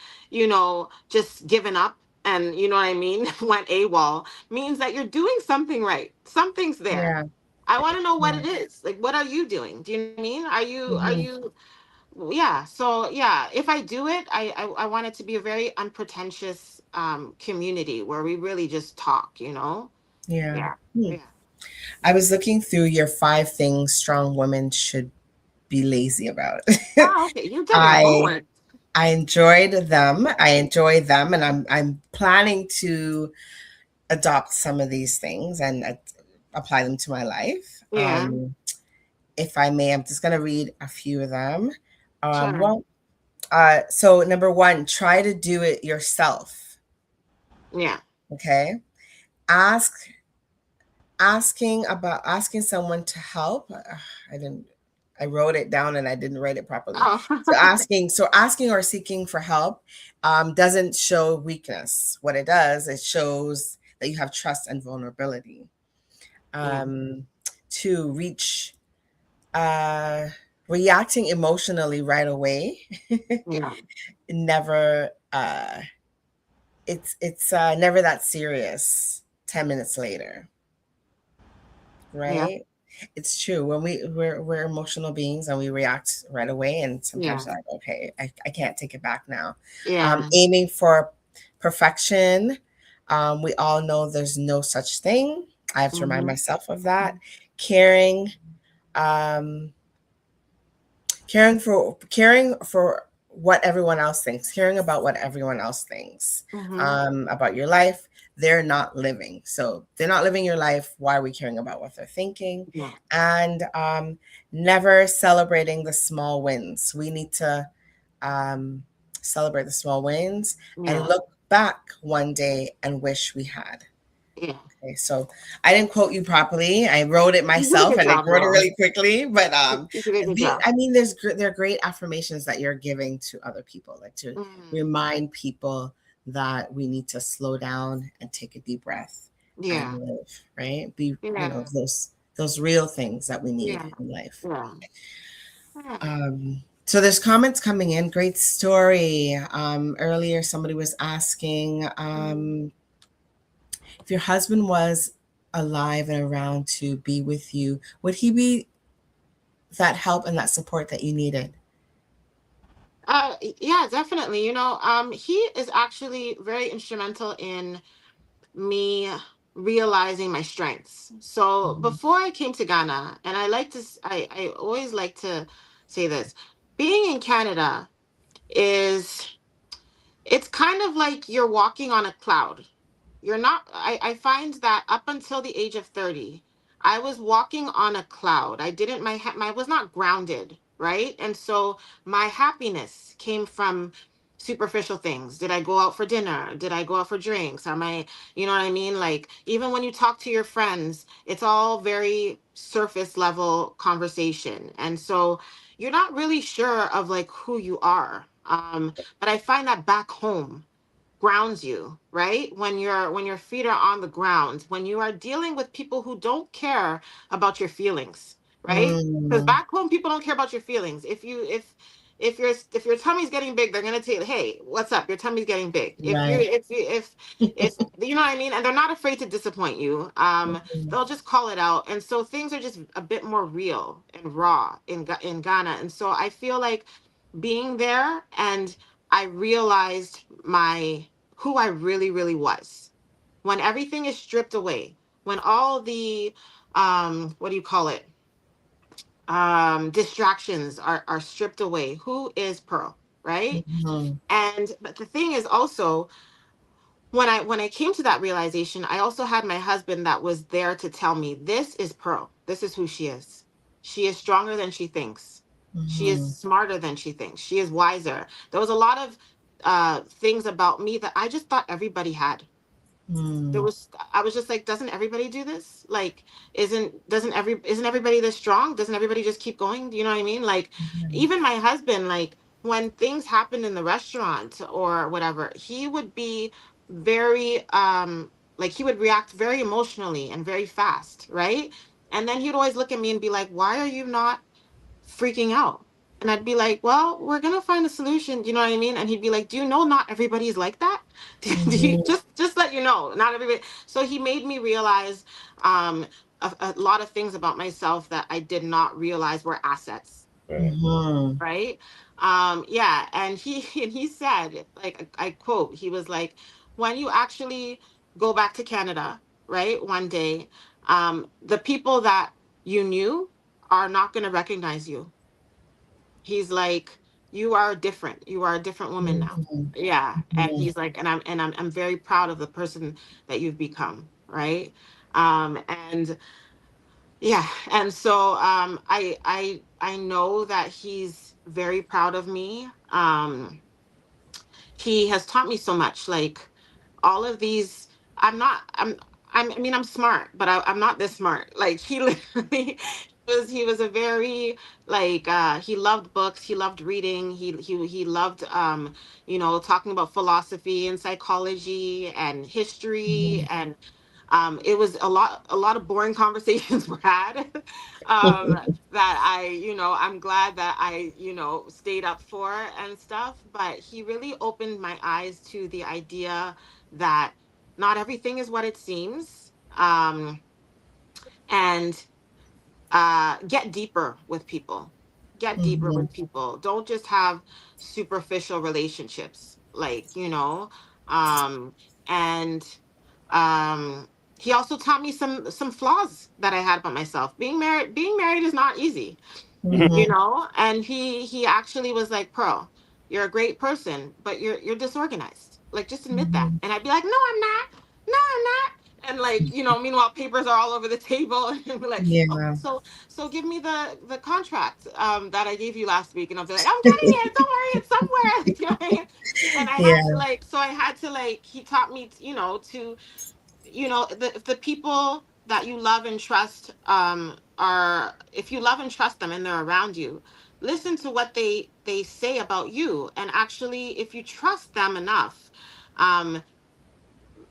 just given up and you know what I mean, went AWOL, means that you're doing something right. Something's there. yeah, I want to know what yeah, it is. Like what are you doing? Do you know what I mean? Are mhm, you yeah, so yeah, if I do it, I want it to be a very unpretentious community where we really just talk, you know? yeah. Yeah. Hmm. Yeah. I was looking through your 5 things strong women should be lazy about. Oh, okay. You did your I homework. I enjoyed them. I enjoy them, and I'm planning to adopt some of these things and apply them to my life. Yeah. If I may, I'm just going to read a few of them. Sure. Well, so number one, try to do it yourself. Yeah. Okay. Ask, asking someone to help. I didn't, I wrote it down and I didn't write it properly. Oh. So asking or seeking for help doesn't show weakness. What it does, it shows that you have trust and vulnerability. Yeah. Um, to reach uh, reacting emotionally right away Yeah. never it's never that serious 10 minutes later, Yeah. right? It's true when we're emotional beings and we react right away, and sometimes Yeah. like, okay, I can't take it back now. Yeah. Aiming for perfection, we all know there's no such thing. I have to remind Mm-hmm. myself of that. Caring, um, caring for what everyone else thinks, caring about what everyone else thinks Mm-hmm. about your life. They're not living, so they're not living your life. Why are we caring about what they're thinking? Yeah. And never celebrating the small wins. We need to um, celebrate the small wins and Yeah. look back one day and wish we had. Yeah. Okay, so I didn't quote you properly. I wrote it You did a myself good and I job, wrote it though. really quickly. But You did a good job. I mean, there are great affirmations that you're giving to other people, like to Mm. remind people that we need to slow down and take a deep breath and Yeah. live, right? Be, Yeah. those real things that we need Yeah. in life. Yeah. Yeah. So there's comments coming in. Great story. Earlier, somebody was asking, Mm. if your husband was alive and around to be with you, would he be that help and that support that you needed? Yeah, definitely. He is actually very instrumental in me realizing my strengths. So Mhm. before I came to Ghana, and I always like to say this, being in Canada is it's kind of like you're walking on a cloud. You're not, I find that up until the age of 30, I was walking on a cloud. I didn't, my was not grounded, right? And so my happiness came from superficial things. Did I go out for dinner? Did I go out for drinks? Am I, you know what I mean? Like, even when you talk to your friends, it's all very surface level conversation. And so you're not really sure of like who you are. But I find that back home grounds you, right? When your feet are on the ground, when you are dealing with people who don't care about your feelings, right? Because Mm, back home people don't care about your feelings. if your tummy's getting big, they're gonna tell you, hey, what's up? Your tummy's getting big. Right. If you know what I mean, and they're not afraid to disappoint you. They'll just call it out, and so things are just a bit more real and raw in Ghana. And so I feel like being there, and I realized my who I really was when everything is stripped away, when all the what do you call it, distractions are stripped away. Who is Pearl, right? Mhm. And but the thing is also, when I came to that realization, I also had my husband that was there to tell me, this is Pearl, this is who she is. She is stronger than she thinks, she is Mhm. smarter than she thinks, she is wiser. There was a lot of things about me that I just thought everybody had. There Mhm. was I was just like, doesn't everybody do this? Like, isn't everybody this strong? Doesn't everybody just keep going? Do you know what I mean? Like, even my husband, like when things happened in the restaurant or whatever, he would be very like he would react very emotionally and very fast, right? And then he'd always look at me and be like, why are you not freaking out? And I'd be like, well, we're gonna find a solution. Do you know what I mean? And he'd be like, do you know not everybody's like that? Do you Mhm. just let you know, not everybody. So he made me realize um a lot of things about myself that I did not realize were assets, Right. Mhm. right? Yeah, and he and he said, like I quote, he was like, when you actually go back to Canada, right, one day, the people that you knew are not going to recognize you. He's like, you are different, you are a different woman now. Mhm. Yeah, and Mhm. he's like, I'm very proud of the person that you've become, right? And yeah, and so I know that he's very proud of me. He has taught me so much, like all of these. I'm not I mean, I'm smart, but I'm not this smart. Like he literally he was a very like he loved books, he loved reading, he loved talking about philosophy and psychology and history. Mhm. And it was a lot of boring conversations were had. That I'm glad that I stayed up for and stuff. But he really opened my eyes to the idea that not everything is what it seems. And get deeper with people. Get deeper Mhm. with people. Don't just have superficial relationships, like um and um he also taught me some flaws that I had about myself. Being married is not easy, Mhm. and he actually was like, Pearl, you're a great person, but you're disorganized, like just admit that. Mhm. And I'd be like, no, I'm not. No, I'm not. And like, meanwhile papers are all over the table and we're like, oh, Yeah. so give me the contract that I gave you last week. And I'll be like, I'm getting it, don't worry, it's somewhere. Like, you know what I mean? And I had to Yeah. like, so I had to like, he taught me, to the people that you love and trust, are if you love and trust them and they're around you, listen to what they say about you. And actually, if you trust them enough, um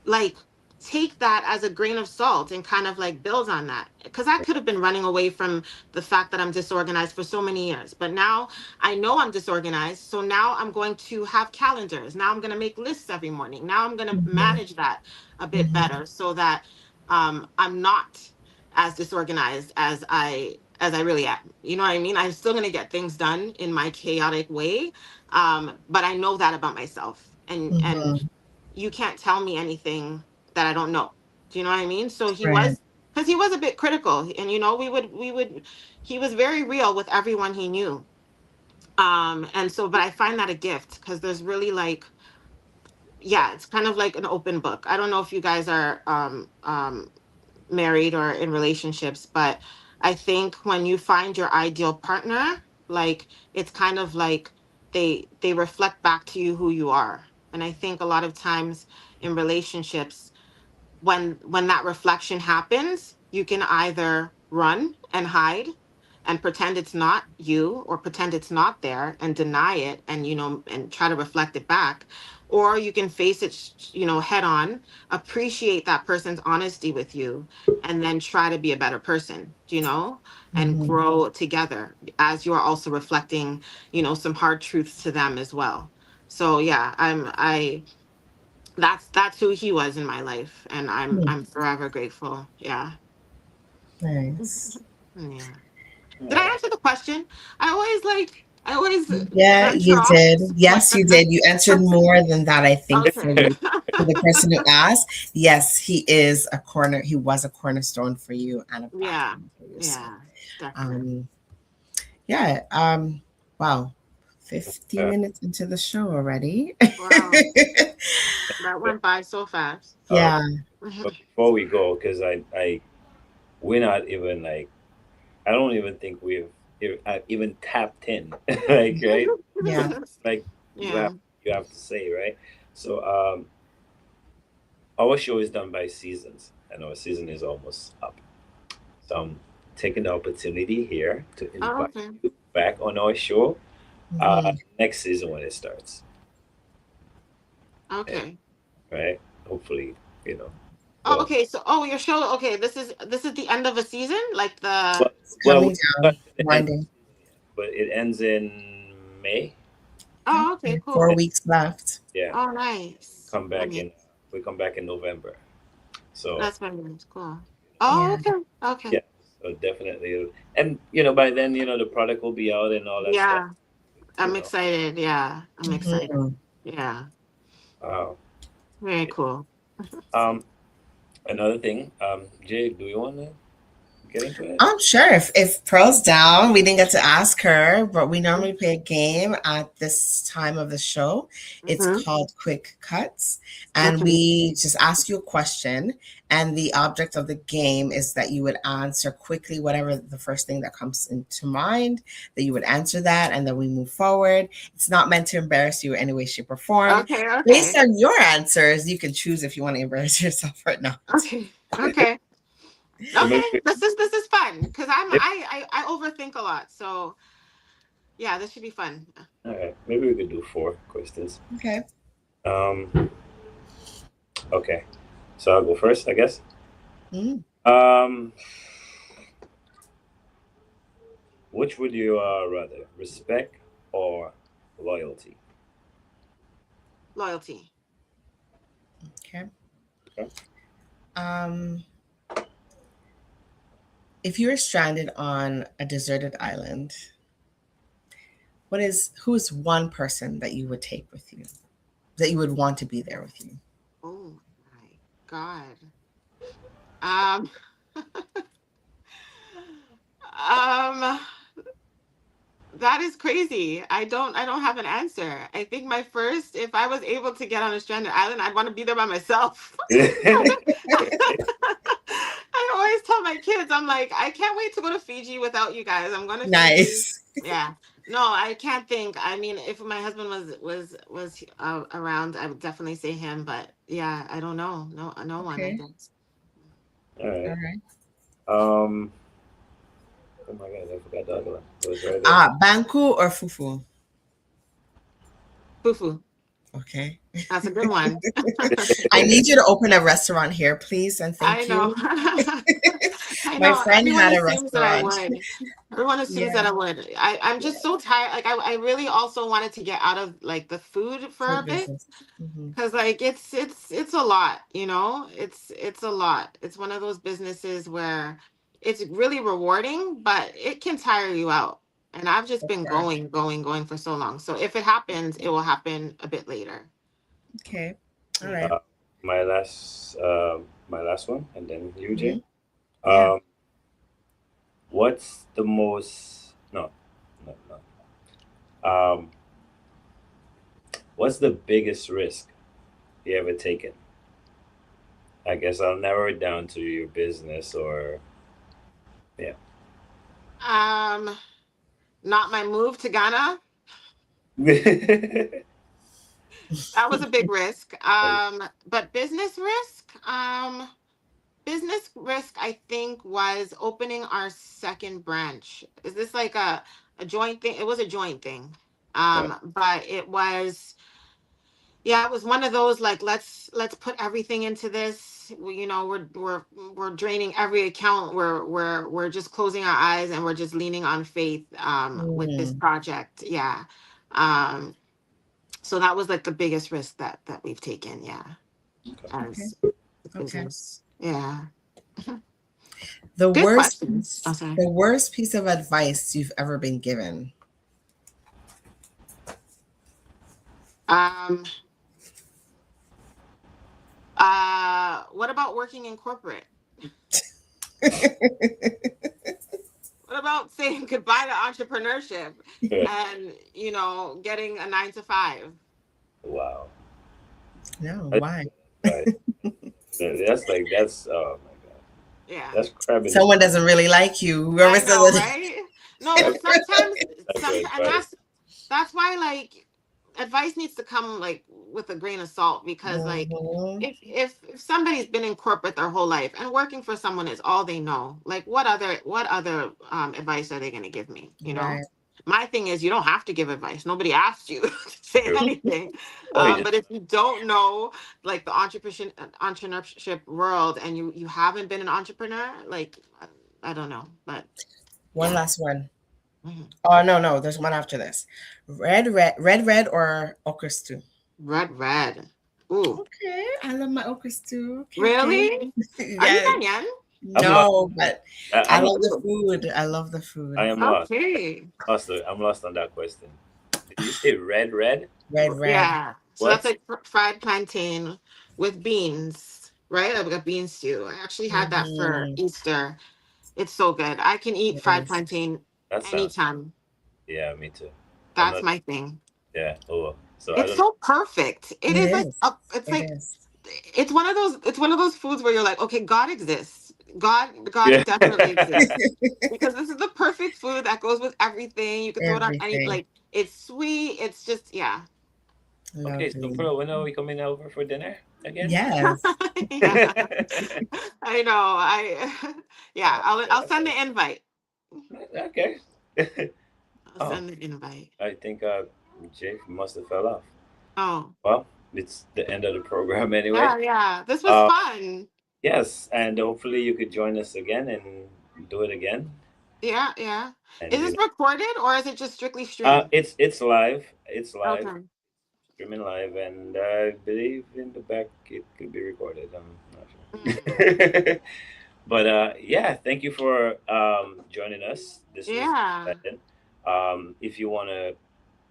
like take that as a grain of salt and kind of like build on that, because I could have been running away from the fact that I'm disorganized for so many years. But now I know I'm disorganized, so now I'm going to have calendars. Now I'm going to make lists every morning. Now I'm going to Mhm. manage that a bit Mhm. better, so that I'm not as disorganized as I really am. You know what I mean? I'm still going to get things done in my chaotic way, but I know that about myself. And Mhm. you can't tell me anything that I don't know. Do you know what I mean? So he Right. was, because he was a bit critical, and we would he was very real with everyone he knew. And so, but I find that a gift, because there's really like, yeah, it's kind of like an open book. I don't know if you guys are married or in relationships, but I think when you find your ideal partner, like it's kind of like they reflect back to you who you are. And I think a lot of times in relationships, when that reflection happens, you can either run and hide and pretend it's not you, or pretend it's not there and deny it, and and try to reflect it back, or you can face it, head on, appreciate that person's honesty with you, and then try to be a better person, and Mm-hmm. grow together as you are also reflecting, some hard truths to them as well. So yeah, that's who he was in my life, and I'm forever grateful. Yeah. Nice. Yeah. All Did I right. answer the question? I always Yeah, venture you off. did. Yes, you did. You answered more than that, I think, for Okay. the for the person who asked. Yes, he was a cornerstone for you and a Yeah. backbone for you. So Yeah. Definitely. um yeah, wow. 15 minutes into the show already. Wow. That went by so fast. Um, Yeah, but before we go, because we're not even like, I don't even think even tapped in, like, right? So, yeah. like, you Yeah. have you have to say, right? So, our show is done by seasons, and our season is almost up. So I'm taking the opportunity here to Oh, invite okay. you back on our show Hmm. next season when it starts. Yeah, Okay. right? Hopefully, you know. Oh, Well, okay. So, your show. Okay, this is the end of a season, like the. well, It's well, coming we're not down, to the end of the winding. season yet, but it ends in May. Oh, okay. Okay, Cool. 4 weeks left. Yeah, Oh, nice. come back in. Nice. We come back in November. So That's very nice. Cool. you know, Oh, Yeah. okay. yeah. Okay. So definitely, and by then, the product will be out and all that stuff. Yeah. I'm You know. excited. Yeah. I'm excited. Mhm. Yeah. Wow. Very Yeah. cool. Um. Another thing. Jay, do you want to get into it? Sure. If Pearl's down, we didn't get to ask her, but we Mm-hmm. normally play a game at this time of the show. It's called Quick Cuts, and Okay. we just ask you a question, and the object of the game is that you would answer quickly whatever the first thing that comes into mind, that you would answer that, and then we move forward. It's not meant to embarrass you in any way, shape, or form. Okay. Based Okay. on your answers, you can choose if you want to embarrass yourself or not. Okay. Okay. So Okay. maybe, This is fun because maybe I overthink a lot. So yeah, this should be fun. all right. Maybe we could do 4 questions. Okay. Um. Okay. So I'll go first, I guess. Mm. Um. Which would you rather, respect or loyalty? Loyalty. Okay. Okay. Um, if you were stranded on a deserted island, who is one person that you would take with you, that you would want to be there with you? Oh my God. Um. um. That is crazy. I don't have an answer. I think my first, if I was able to get on a stranded island, I'd want to be there by myself. I always tell my kids, I'm like, I can't wait to go to Fiji without you guys. I'm going to Fiji. Nice. Yeah. No, I can't think. I mean, if my husband was around, I would definitely say him. But yeah, I don't know. No, no one. I Okay. guess. All All right. right. Um. Oh my God, I forgot the other one. It was right there. Banku or Fufu? Fufu. Okay. That's a good one. I need you to open a restaurant here, please, and I thank know. you. I My know. friend Everyone had a assumes that I restaurant. would. Everyone assumes that Yeah. I would. I'm just so tired. Like I really also wanted to get out of like the food for a Food bit. business. Hmm. Cause like it's a lot, it's a lot. It's one of those businesses where it's really rewarding, but it can tire you out. And I've just For been sure. going, going, going for so long. So if it happens, it will happen a bit later. Okay. All Yeah. right. Uh, my last one, and then you, Jay. Hmm. Yeah. Um. What's the most? No, no, no. What's the biggest risk you ever taken? I guess I'll narrow it down to your business or yeah. Um, Not my move to Ghana. That was a big risk. But business risk, I think, was opening our second branch. Is this like a joint thing? It was a joint thing. Right. But it was, Yeah, it was one of those like let's put everything into this. We're draining every account. We're just closing our eyes and we're just leaning on faith with this Mm, project. Yeah. Um so that was like the biggest risk that we've taken, yeah, Okay. okay. as a Okay. business. Yeah. The Good worst questions. Oh, sorry. the worst piece of advice you've ever been given. Um what about working in corporate? What about saying goodbye to entrepreneurship Yeah. and, getting a 9 to 5? Wow. No, That's why? right. That's oh my god. Yeah. That's crabbing the Someone doesn't really like you. Whoever I says know, it. right? No, that's but sometimes, type of and advice. that's why like advice needs to come like with a grain of salt, because like Mhm. if somebody's been in corporate their whole life and working for someone is all they know, like what other advice are they going to give me? Right. My thing is, you don't have to give advice. Nobody asked you to say True. anything. Oh, you just But if you don't know like the entrepreneurship world and you haven't been an entrepreneur, like I don't know, but One yeah. last one. Mhm. Oh no, no, there's one after this. Red, or ochre stew. Red. Ooh, Okay, I love my ochre stew. Okay, okay. really? Are you Yes. Ghanaian? I'm lost. No, but I I'm love the Ooh, food. I love the I food. am lost. okay. I'm lost on that question. Did you say red, red? Red. Yeah. So that's What? like fried plantain with beans, right? Like a bean stew. I actually had that for Mm-hmm. Easter. It's so good. I can eat fried Yes. plantain That sounds. anytime. Yeah, me too. I'm That's not. my thing. Yeah. Oh, so I It's don't. so perfect. It It is like is. it's It like is. it's one of those foods where you're like, okay, God exists. God Yeah. definitely exists. Because this is the perfect food that goes with everything. You can throw it on any Everything. like it's sweet. It's just yeah. Okay, so Lovely. Pearl, when are we coming over for dinner again? Yes. Yeah. I know. I yeah, I'll send the invite. Okay. I'll Oh, send the invite. I think Jay must have fell off. Oh. Well, it's the end of the program anyway. Yeah, yeah. This was Uh, fun. yes, and hopefully you could join us again and do it again. Yeah, yeah. Is And this recorded or is it just strictly streamed? it's live. It's live, Okay. streaming live, and I believe in the back it could be recorded. I'm not Mm. sure. But yeah, thank you for joining us. This was Yeah. exciting. If you want to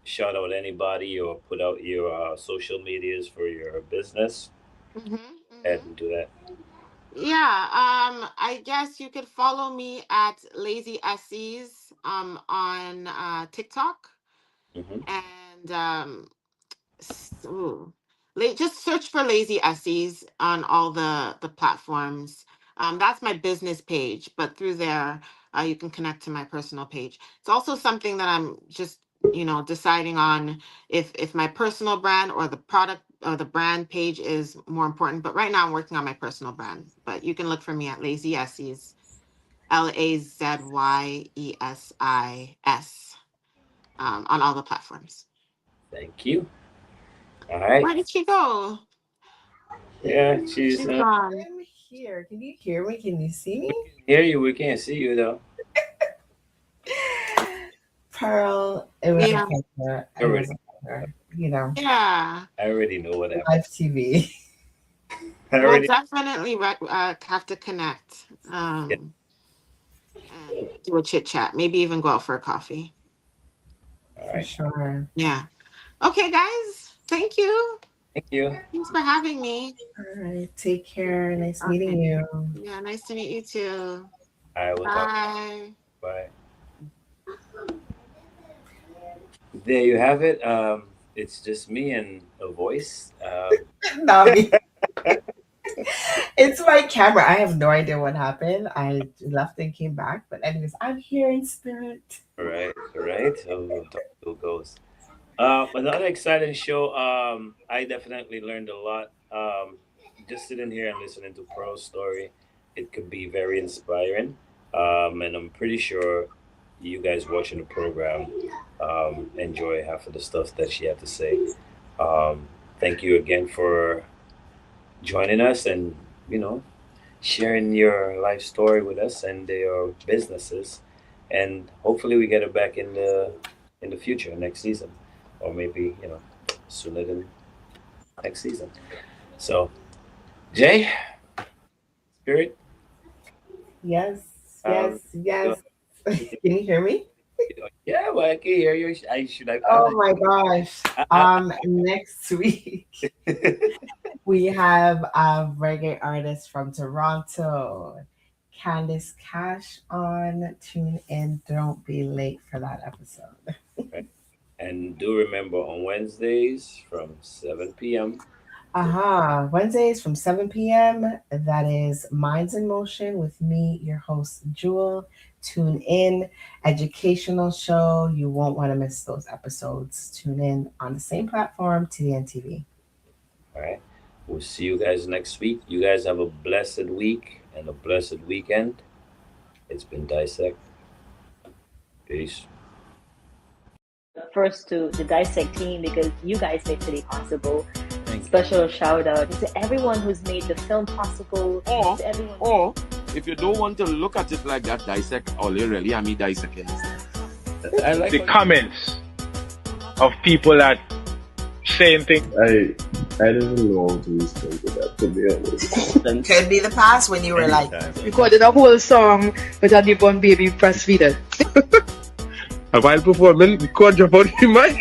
shout out anybody or put out your social medias for your business, Mm-hmm, go ahead mm-hmm. and do that. Yeah, I guess you could follow me at Lazy Essies on TikTok, Hmm. and ooh, just search for Lazy Essies on all the platforms. That's my business page, but through there, you can connect to my personal page. It's also something that I'm just, deciding on if my personal brand or the product or the brand page is more important. But right now, I'm working on my personal brand. But you can look for me at Lazy Essies, LAZYESIS, on all the platforms. Thank you. All right. Where did she go? Yeah, she's. She's gone. I'm here. Can you hear me? Can you see We me? can hear you. We can't see you though. Pearl, it was a Yeah. pleasure. I It already, was a pleasure. You know, Yeah. I already know what happened. live TV. I We'll already. definitely have to connect Yeah. and do a chit chat. Maybe even go out for a coffee. All For right. sure. Yeah. Okay, guys. Thank you. Thank you. Thanks for having me. All right. Take care. Nice Okay. meeting you. Yeah. Nice to meet you too. I will talk. Bye. Bye. There you have it. It's just me and a voice. Navi. It's my camera. I have no idea what happened. I left and came back. But anyways, I'm here in spirit. Right, right. So we'll talk how it goes. Another exciting show. I definitely learned a lot. Just sitting here and listening to Pearl's story, it could be very inspiring. And I'm pretty sure you guys watching the program enjoy half of the stuff that she had to say. Um, thank you again for joining us and, you know, sharing your life story with us and your businesses. And hopefully we get it back in the future, next season, or maybe, you know, sooner than next season. So, Jay, Spirit, Yes, um, yes, yes. Can you hear me? yeah, well, I can hear you. Oh my gosh. Next week we have a reggae artist from Toronto, Candice Cash on. Tune in. Don't be late for that episode. right. And do remember on Wednesdays from 7 p.m. to Wednesdays from 7 p.m. That is Minds in Motion with me, your host, Jewel. Tune in. Educational show. You won't want to miss those episodes. Tune in on the same platform, TDN TV. All right. We'll see you guys next week. You guys have a blessed week and a blessed weekend. It's been Dissect. Peace. First to the Dissect team because you guys make today possible. Thank you. Special shout out to everyone who's made the film possible. To everyone. Or if you don't want to look at it like that, dissect all you really, I mean dissecting. I like The comments of people that saying things. I don't know how to respond to that, to be honest. Could be the past when you were like, recorded a whole song with a newborn baby breastfeeding. While performing, the could jump out the mic.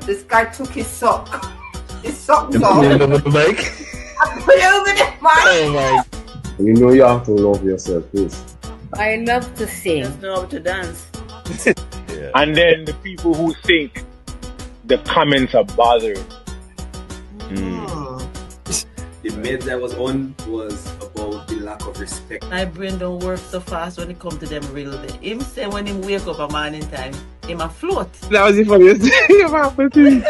this guy took his sock. His sock Put off. it over the mic. I put it over the mic. Oh my. You know you have to love yourself first. I love to sing. Just know how to dance. Yeah. And then the people who think the comments are bothering. The meds that was on was about the lack of respect. My brain don't work so fast when it come to them real day. Him say when him wake up a morning time, him a float. That was the funniest thing ever happened to me.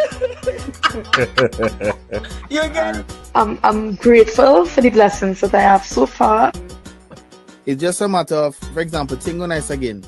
You get I'm grateful for the blessings that I have so far. It's just a matter of, for example, thing on ice again.